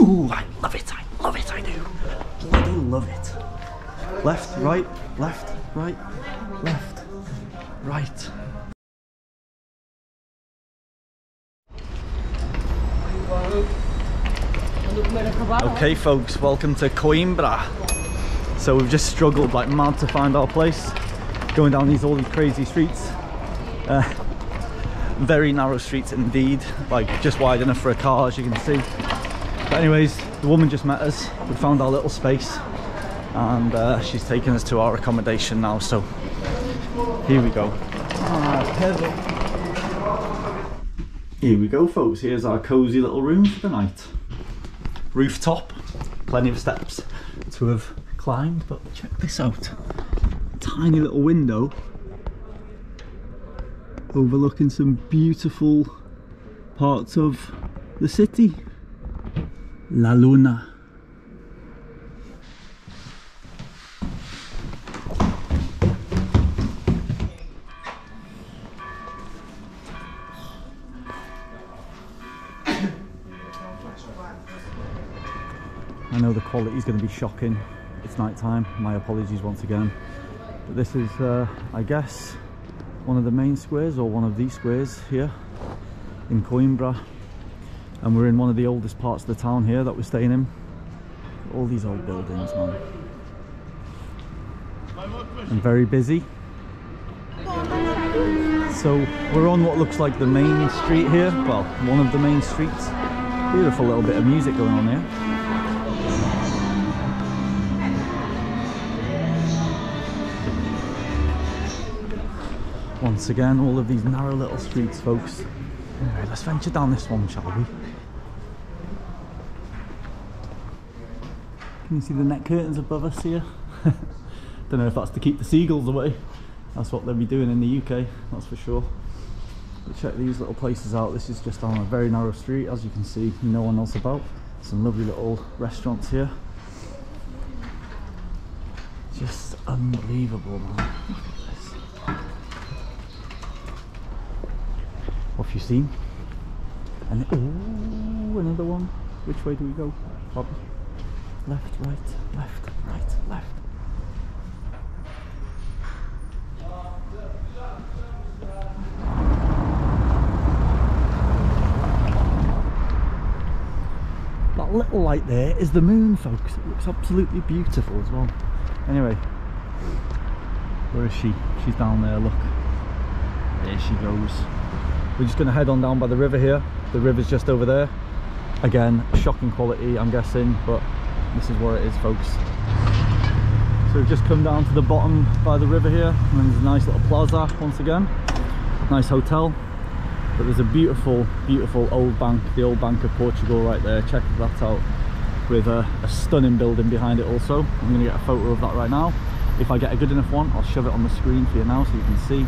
Ooh, I love it, I do. Bloody love it. Left, right, left, right, left, right. Okay folks, welcome to Coimbra. So we've just struggled like mad to find our place, going down all these crazy streets. Very narrow streets indeed, like just wide enough for a car, as you can see. But anyways, the woman just met us, we found our little space, and she's taking us to our accommodation now, so here we go. Here we go folks, here's our cozy little room for the night. Rooftop, plenty of steps to have climbed, but check this out. Tiny little window overlooking some beautiful parts of the city. La Luna. I know the quality is going to be shocking. It's night time, my apologies once again. But this is, I guess, one of the main squares, or one of these squares here in Coimbra. And we're in one of the oldest parts of the town here that we're staying in. All these old buildings, man. And very busy. So we're on what looks like the main street here. Well, one of the main streets. Beautiful little bit of music going on here. Once again, all of these narrow little streets, folks. Anyway, let's venture down this one, shall we? Can you see the net curtains above us here? Don't know if that's to keep the seagulls away. That's what they'll be doing in the UK, that's for sure. But check these little places out. This is just on a very narrow street, as you can see, no one else about. Some lovely little restaurants here. Just unbelievable, man. What have you seen? And ooh, another one. Which way do we go? Probably left, right, left, right, left. That little light there is the moon, folks. It looks absolutely beautiful as well. Anyway, where is she? She's down there, look. There she goes. We're just going to head on down by the river here. The river's just over there. Again, shocking quality, I'm guessing, but this is where it is, folks. So we've just come down to the bottom by the river here, and then there's a nice little plaza once again. Nice hotel. But there's a beautiful, beautiful old bank, the old Bank of Portugal right there. Check that out, with a stunning building behind it also. I'm going to get a photo of that right now. If I get a good enough one, I'll shove it on the screen for you now so you can see.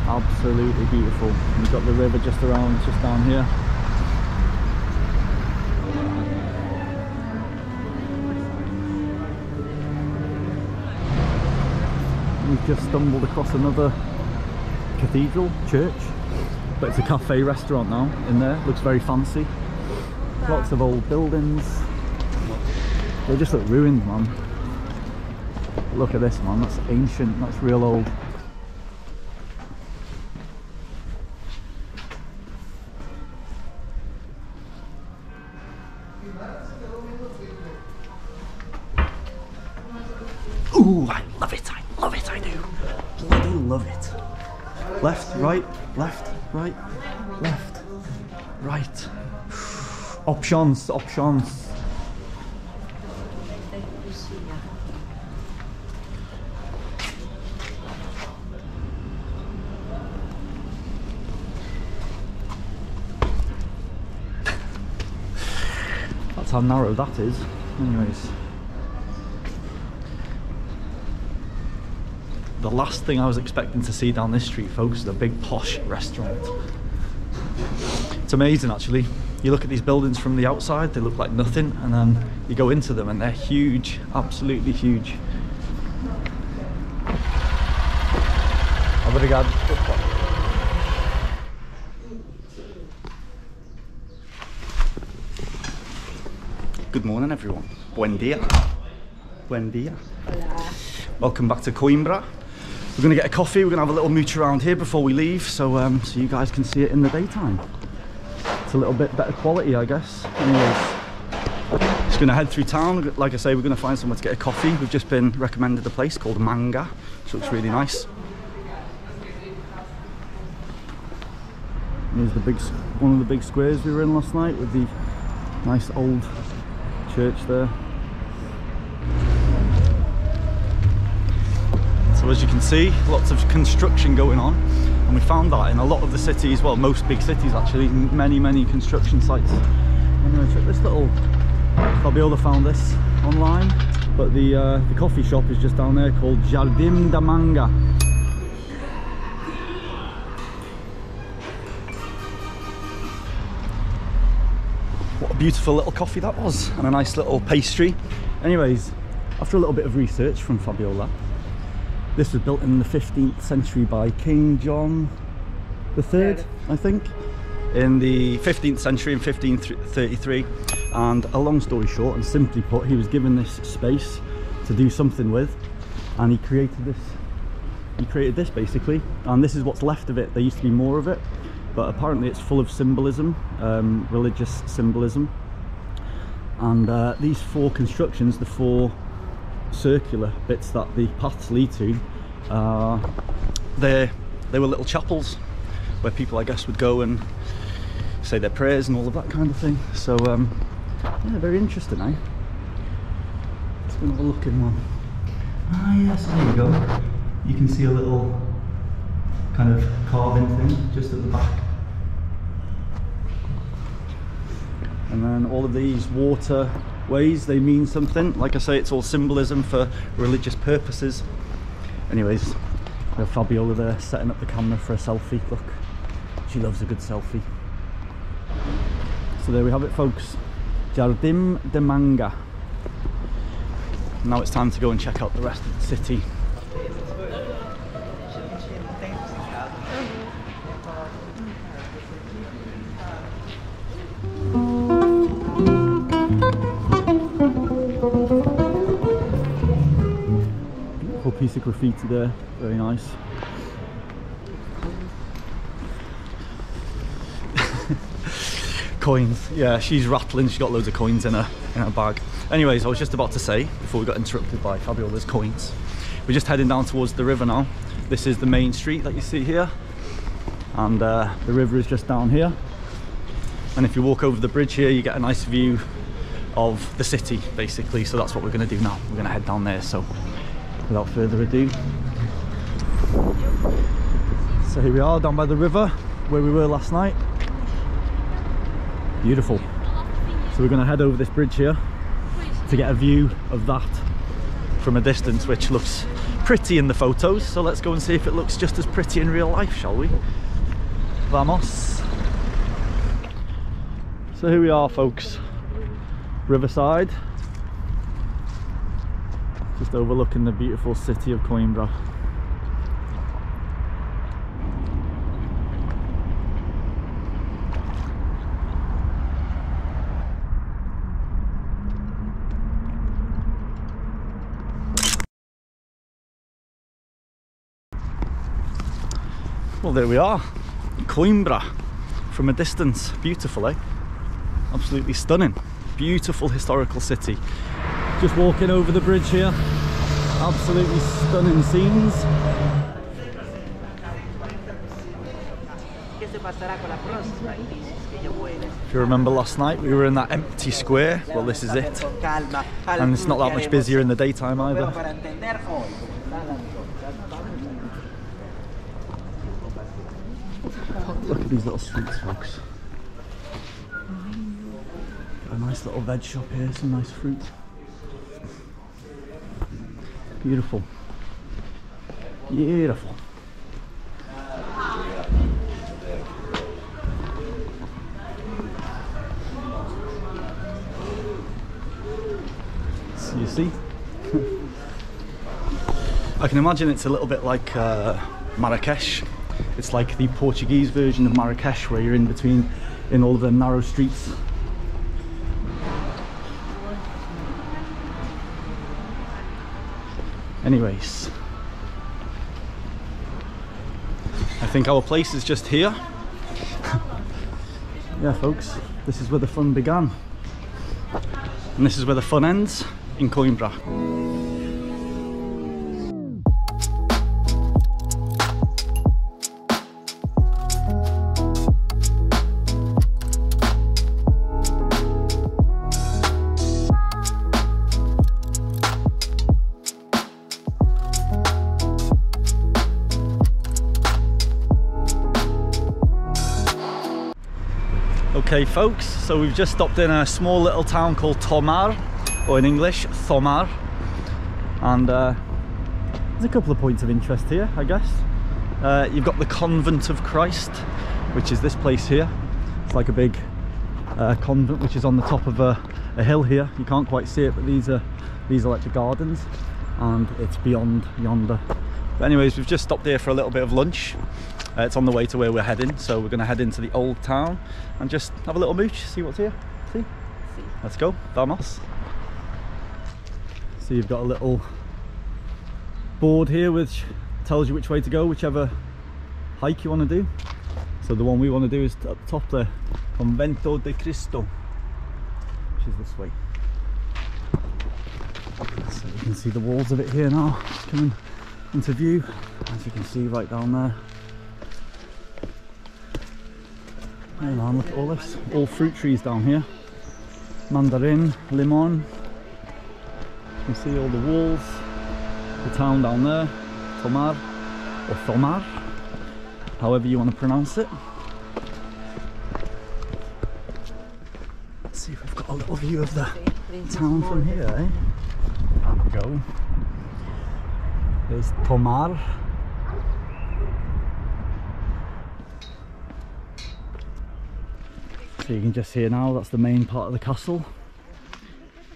Absolutely beautiful. And you've got the river just around, just down here. We've just stumbled across another cathedral, church, but it's a cafe restaurant now in there. Looks very fancy. Lots of old buildings. They just look ruined, man. Look at this, man. That's ancient. That's real old. Ooh, I love it, I do. Bloody love it. Left, right, left, right, left, right. Options, options. That's how narrow that is. Anyways. The last thing I was expecting to see down this street, folks, is a big posh restaurant. It's amazing, actually. You look at these buildings from the outside, they look like nothing, and then you go into them and they're huge, absolutely huge. Obrigado. Good morning, everyone. Buen dia. Buen dia. Hola. Welcome back to Coimbra. We're going to get a coffee. We're going to have a little mooch around here before we leave, so you guys can see it in the daytime. It's a little bit better quality, I guess. Anyways, just going to head through town. Like I say, we're going to find somewhere to get a coffee. We've just been recommended a place called Manga, which looks really nice. Here's the one of the big squares we were in last night with the nice old church there. So as you can see, lots of construction going on, and we found that in a lot of the cities, well, most big cities actually, many construction sites. Anyway, check this little, Fabiola found this online, but the coffee shop is just down there called Jardim da Manga. What a beautiful little coffee that was, and a nice little pastry. Anyways, after a little bit of research from Fabiola, this was built in the 15th century by King John III, I think, in the 15th century in 1533. And a long story short, and simply put, he was given this space to do something with, and he created this. He created this basically, and this is what's left of it. There used to be more of it, but apparently it's full of symbolism, religious symbolism. And these four constructions, the four circular bits that the paths lead to, they were little chapels where people, I guess, would go and say their prayers and all of that kind of thing. So yeah, very interesting, eh? Let's go and have a look in one. Ah yes, there you go. You can see a little kind of carving thing just at the back. And then all of these waterways, they mean something. Like I say, it's all symbolism for religious purposes. Anyways, we have Fabiola there setting up the camera for a selfie. Look, she loves a good selfie. So there we have it, folks. Jardim da Manga. Now it's time to go and check out the rest of the city. Piece of graffiti there, very nice. Coins, yeah, she's rattling, she's got loads of coins in her bag. Anyways, I was just about to say, before we got interrupted by Fabiola's coins, we're just heading down towards the river now. This is the main street that you see here, and the river is just down here. And if you walk over the bridge here, you get a nice view of the city, basically. So that's what we're going to do now. We're going to head down there, so without further ado. So here we are down by the river where we were last night. Beautiful. So we're going to head over this bridge here to get a view of that from a distance, which looks pretty in the photos. So let's go and see if it looks just as pretty in real life, shall we? Vamos. So here we are, folks. Riverside. Just overlooking the beautiful city of Coimbra. Well, there we are, Coimbra from a distance. Beautiful, eh? Absolutely stunning. Beautiful historical city. Just walking over the bridge here, absolutely stunning scenes. If you remember last night, we were in that empty square. Well, this is it. And it's not that much busier in the daytime either. Look at these little streets, folks. Got a nice little veg shop here, some nice fruit. Beautiful. Beautiful. So you see? I can imagine it's a little bit like Marrakesh. It's like the Portuguese version of Marrakesh, where you're in between in all of the narrow streets. Anyways, I think our place is just here. Yeah folks, this is where the fun began. And this is where the fun ends, in Coimbra. Okay folks, so we've just stopped in a small little town called Tomar, or in English, Thomar, and there's a couple of points of interest here, I guess. You've got the Convent of Christ, which is this place here. It's like a big convent which is on the top of a hill here. You can't quite see it, but these are like the gardens, and it's beyond yonder. But anyways, we've just stopped here for a little bit of lunch. It's on the way to where we're heading, so we're going to head into the old town and just have a little mooch, see what's here. See? Let's go, vamos. So you've got a little board here which tells you which way to go, whichever hike you want to do. So the one we want to do is up top there, Convento de Cristo, which is this way. So you can see the walls of it here now, coming into view, as you can see right down there. Hang on, look at all this, all fruit trees down here. Mandarin, limon. You can see all the walls. The town down there, Tomar, or Thomar, however you want to pronounce it. Let's see if we've got a little view of the town from here, eh? There we go. There's Tomar. So you can just see now, that's the main part of the castle.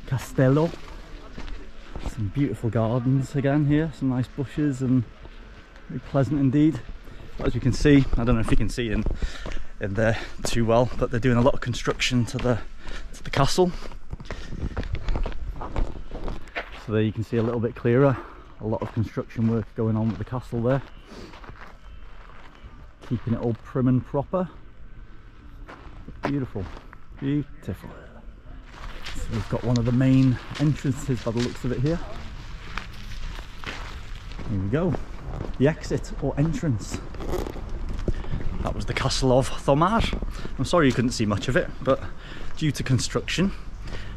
Castello. Some beautiful gardens again here, some nice bushes, and very pleasant indeed. But as you can see, I don't know if you can see in there too well, but they're doing a lot of construction to the castle. So there you can see a little bit clearer, a lot of construction work going on with the castle there. Keeping it all prim and proper. Beautiful, beautiful. So we've got one of the main entrances by the looks of it here. Here we go, the exit or entrance. That was the castle of Thomar. I'm sorry you couldn't see much of it, but due to construction,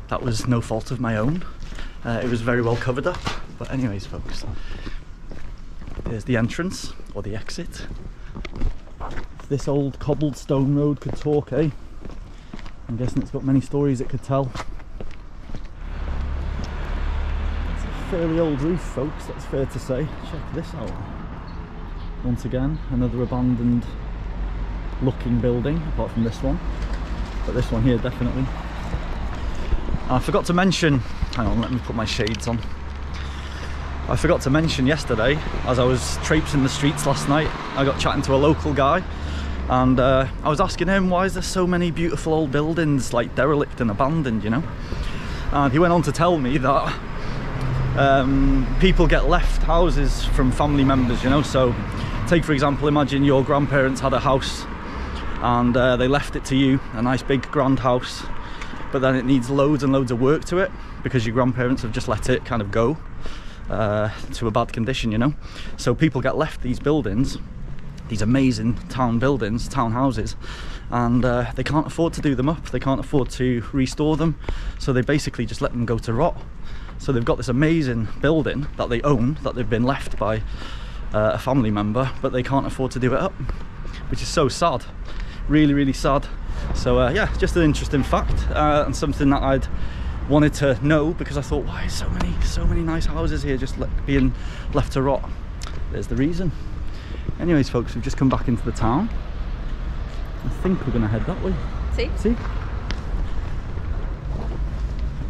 that was no fault of my own. It was very well covered up. But anyways folks, there's the entrance or the exit. If this old cobbled stone road could talk, eh? I'm guessing it's got many stories it could tell. It's a fairly old roof folks, that's fair to say. Check this out. Once again, another abandoned looking building, apart from this one. But this one here definitely. I forgot to mention, hang on, let me put my shades on. I forgot to mention yesterday, as I was traipsing the streets last night, I got chatting to a local guy, and I was asking him, why is there so many beautiful old buildings like derelict and abandoned, you know? And he went on to tell me that people get left houses from family members, you know. So take for example, imagine your grandparents had a house and they left it to you, a nice big grand house, but then it needs loads and loads of work to it because your grandparents have just let it kind of go to a bad condition, you know. So people get left these buildings, these amazing town buildings, town houses, and they can't afford to do them up, they can't afford to restore them, so they basically just let them go to rot. So they've got this amazing building that they own, that they've been left by a family member, but they can't afford to do it up, which is so sad, really, really sad. So yeah, just an interesting fact, and something that I'd wanted to know, because I thought, why so many nice houses here just being left to rot? There's the reason. Anyways folks, we've just come back into the town. I think we're going to head that way. See?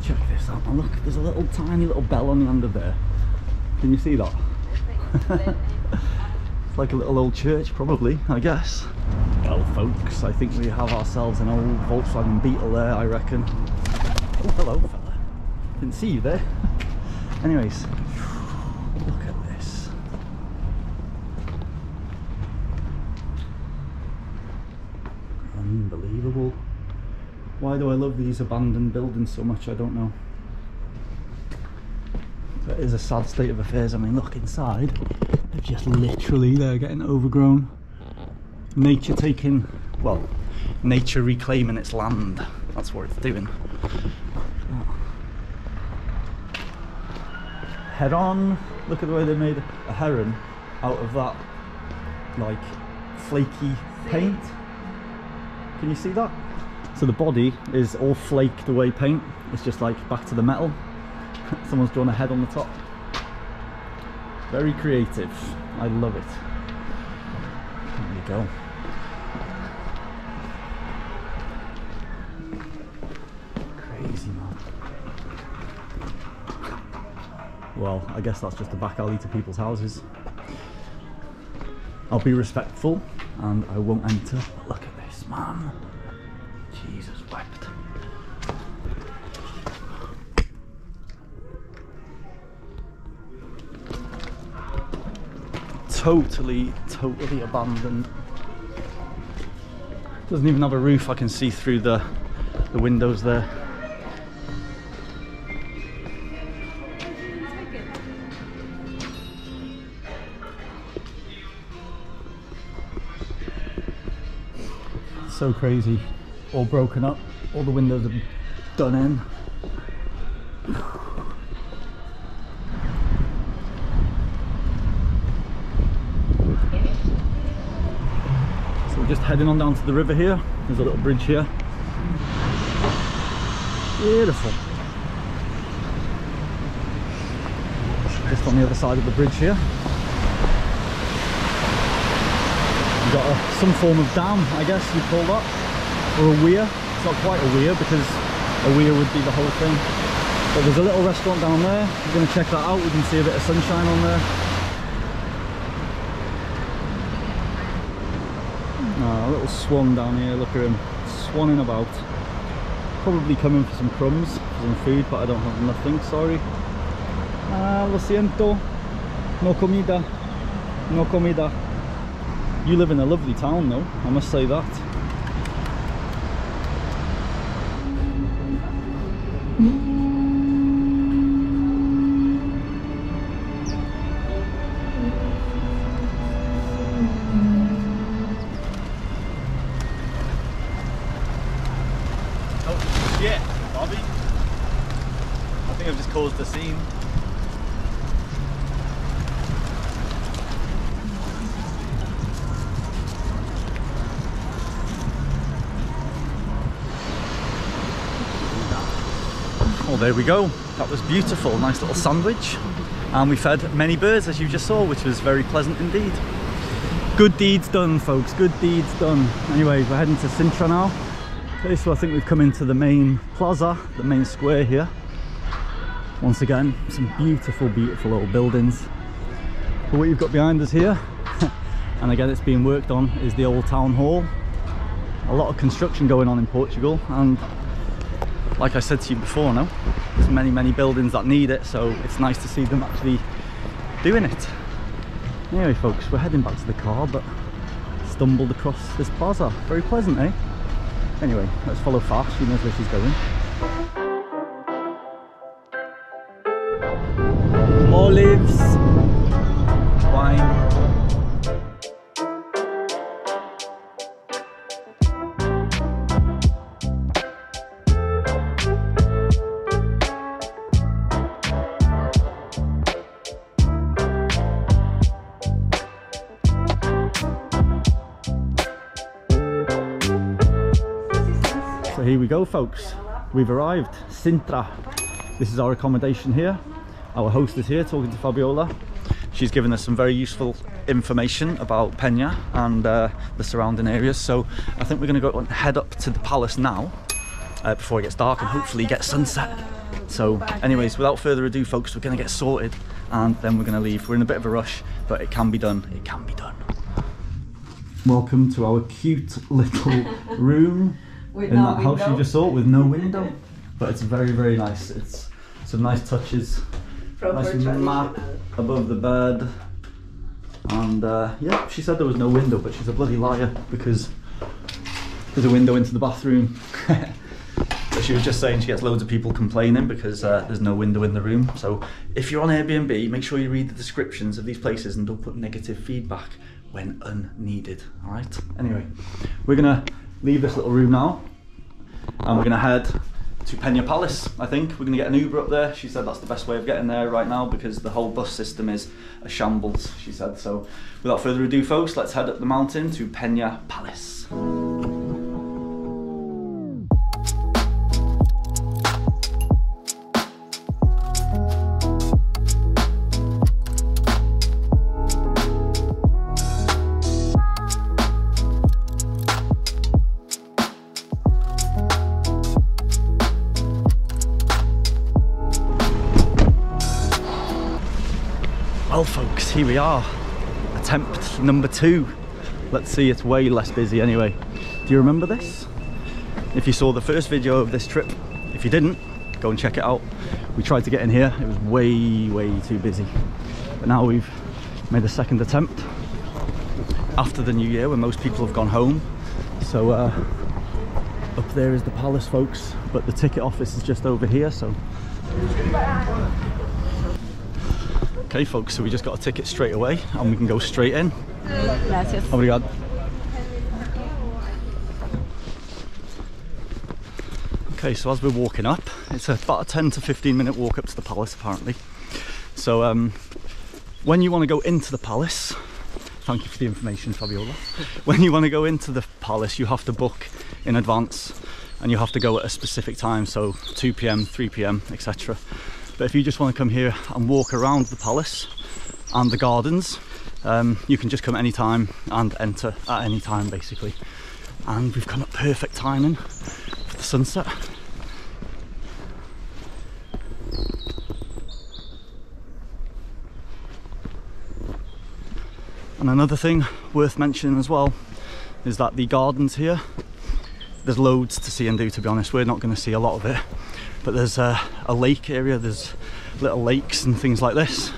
Check this out, and look, there's a tiny little bell on the end of there. Can you see that? It's like a little old church probably, I guess. Well folks, I think we have ourselves an old Volkswagen Beetle there, I reckon. Oh, hello fella. Didn't see you there. Anyways, Look at this. Unbelievable. Why do I love these abandoned buildings so much? I don't know. But it is a sad state of affairs. I mean, look inside. They're just literally, they're getting overgrown. Nature taking, well, nature reclaiming its land. That's what it's doing. Head on. Look at the way they made a heron out of that, like, flaky paint. Can you see that? So the body is all flaked away paint. It's just like back to the metal. Someone's drawn a head on the top. Very creative. I love it. There you go. Crazy, man. Well, I guess that's just a back alley to people's houses. I'll be respectful and I won't enter. But look at this, man. Jesus wept. Totally abandoned. Doesn't even have a roof. I can see through the windows there. So crazy. All broken up. All the windows are done in. We're just heading on down to the river here. There's a little bridge here. Beautiful. Just on the other side of the bridge here. We've got some form of dam, I guess you'd call that. Or a weir. It's not quite a weir because a weir would be the whole thing. But there's a little restaurant down there. We're going to check that out. We can see a bit of sunshine on there. A little swan down here, look at him, swanning about. Probably coming for some crumbs, for some food, but I don't have nothing, sorry. Lo siento, no comida, no comida. You live in a lovely town though, I must say that. I've just caused a scene. Well, there we go. That was beautiful. Nice little sandwich. And we fed many birds, as you just saw, which was very pleasant indeed. Good deeds done, folks. Good deeds done. Anyway, we're heading to Sintra now. Okay, so I think we've come into the main plaza, the main square here. Once again, some beautiful old buildings. But what you've got behind us here, and again it's being worked on, is the old town hall. A lot of construction going on in Portugal, and like I said to you before, no, there's many buildings that need it, so it's nice to see them actually doing it. Anyway folks, we're heading back to the car, but stumbled across this plaza. Very pleasant, eh? Anyway, let's follow fast. She knows where she's going. Olives, wine. So here we go folks, we've arrived, Sintra. This is our accommodation here. Our host is here talking to Fabiola. She's given us some very useful information about Pena and the surrounding areas. So I think we're going to go and head up to the palace now before it gets dark and hopefully get sunset. So anyways, without further ado folks, we're going to get sorted and then we're going to leave. We're in a bit of a rush, but it can be done. It can be done. Welcome to our cute little room in that house you just saw with no window. But it's very nice. It's some nice touches. Nice above the bed. And yeah, she said there was no window, but she's a bloody liar because there's a window into the bathroom. But she was just saying she gets loads of people complaining because there's no window in the room. So if you're on Airbnb, make sure you read the descriptions of these places and don't put negative feedback when unneeded, all right? Anyway, we're gonna leave this little room now and we're gonna head to Pena Palace, I think. We're gonna get an Uber up there. She said that's the best way of getting there right now because the whole bus system is a shambles, she said. So without further ado, folks, let's head up the mountain to Pena Palace. Well folks, here we are, attempt number 2. Let's see, it's way less busy anyway. Do you remember this? If you saw the first video of this trip, if you didn't, go and check it out. We tried to get in here, it was way too busy. But now we've made a second attempt after the new year when most people have gone home. So up there is the palace, folks, but the ticket office is just over here, so. Okay folks, so we just got a ticket straight away and we can go straight in. Gracias. Obrigado. Okay, so as we're walking up, it's about a 10 to 15 minute walk up to the palace apparently. So when you want to go into the palace, thank you for the information, Fabiola. When you want to go into the palace, you have to book in advance and you have to go at a specific time, so 2 p.m, 3 p.m, etc. But if you just want to come here and walk around the palace and the gardens, you can just come anytime and enter at any time basically. And we've come at perfect timing for the sunset. And another thing worth mentioning as well is that the gardens here, there's loads to see and do, to be honest. We're not going to see a lot of it. But there's a lake area, there's little lakes and things like this.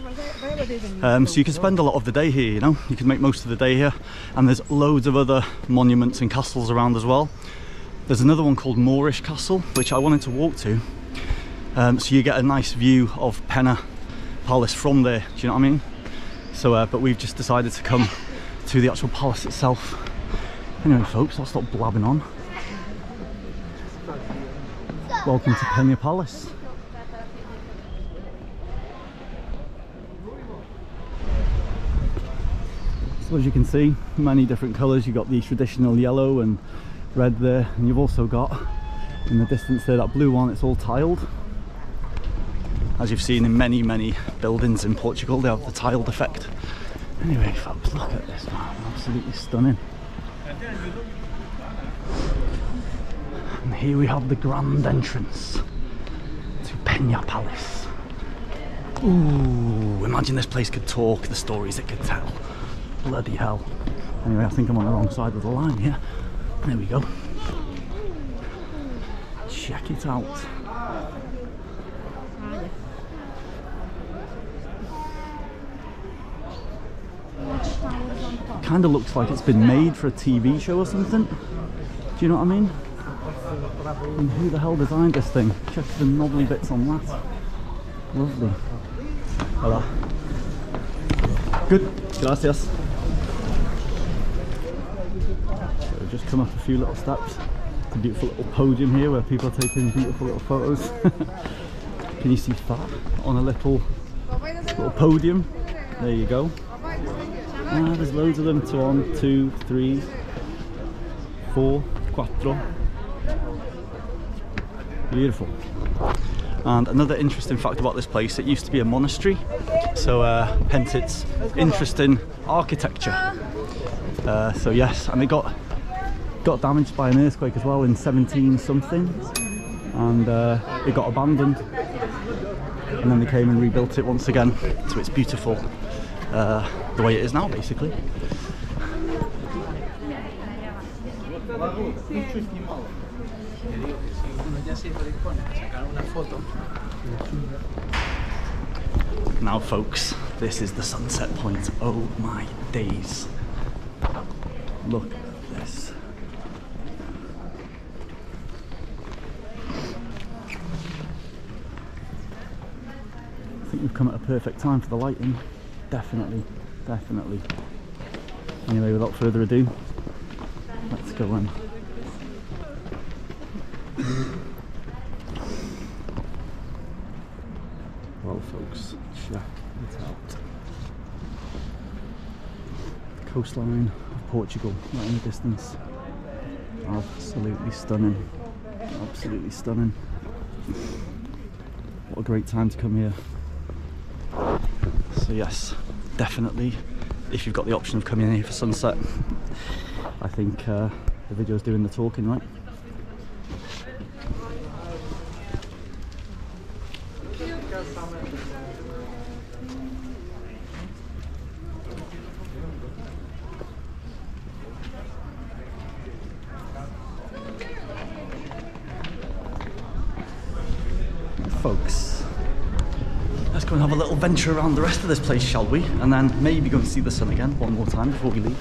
So you can spend a lot of the day here, you know, you can make most of the day here. And there's loads of other monuments and castles around as well. There's another one called Moorish Castle, which I wanted to walk to. So you get a nice view of Pena Palace from there, do you know what I mean? So, but we've just decided to come to the actual palace itself. Anyway folks, I'll stop blabbing on. Welcome to Pena Palace. So as you can see, many different colours. You've got the traditional yellow and red there, and you've also got in the distance there that blue one. It's all tiled. As you've seen in many buildings in Portugal, they have the tiled effect. Anyway folks, look at this, man, absolutely stunning. And here we have the grand entrance to Pena Palace. Ooh, imagine this place could talk, the stories it could tell. Bloody hell. Anyway, I think I'm on the wrong side of the line here. There we go. Check it out. Kind of looks like it's been made for a TV show or something. Do you know what I mean? And who the hell designed this thing? Check the knobbly bits on that. Lovely. Hola. Good. Gracias. So we've just come up a few little steps. It's a beautiful little podium here where people are taking beautiful little photos. Can you see that on a little podium? There you go. Ah, there's loads of them. 1, 2, 3, 4, 4. Beautiful. And another interesting fact about this place, it used to be a monastery, so hence its interesting architecture. So yes, and it got damaged by an earthquake as well in 17 something, and it got abandoned, and then they came and rebuilt it once again, so it's beautiful the way it is now basically. Now folks, this is the sunset point. Oh my days. Look at this. I think we've come at a perfect time for the lighting. Definitely, definitely. Anyway, without further ado, let's go in. Well folks, check it out. The coastline of Portugal, right in the distance. Absolutely stunning. Absolutely stunning. What a great time to come here. So yes, definitely, if you've got the option of coming in here for sunset, I think the video's doing the talking, right? Folks, let's go and have a little venture around the rest of this place, shall we? And then maybe go and see the sun again one more time before we leave.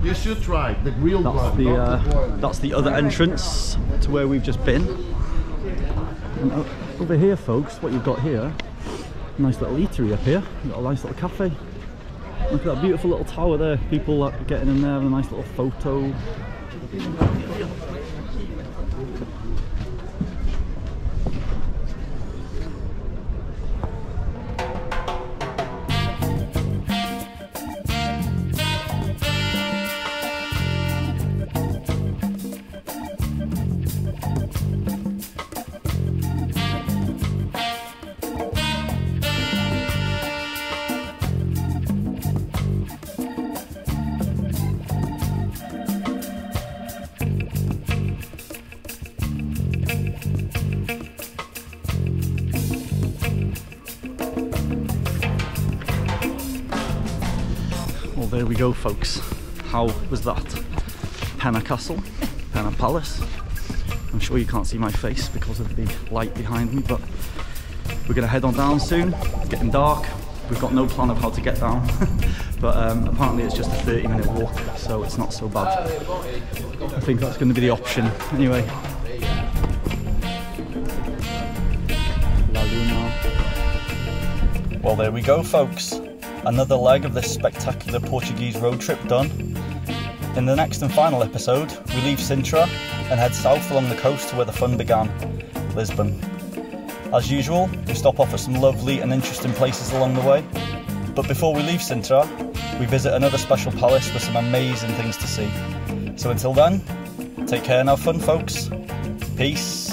You should try the grilled one. That's the other entrance to where we've just been. And over here, folks, what you've got here, a nice little eatery up here. You've got a nice little cafe. Look at that beautiful little tower there. People are getting in there, a nice little photo. Well, there we go, folks. How was that? Pena Castle, Pena Palace. I'm sure you can't see my face because of the light behind me, but we're going to head on down soon. It's getting dark. We've got no plan of how to get down, but apparently it's just a 30-minute walk, so it's not so bad. I think that's going to be the option. Anyway. La Luna. Well, there we go, folks. Another leg of this spectacular Portuguese road trip done. In the next and final episode, we leave Sintra and head south along the coast to where the fun began, Lisbon. As usual, we stop off at some lovely and interesting places along the way. But before we leave Sintra, we visit another special palace with some amazing things to see. So until then, take care and have fun, folks. Peace.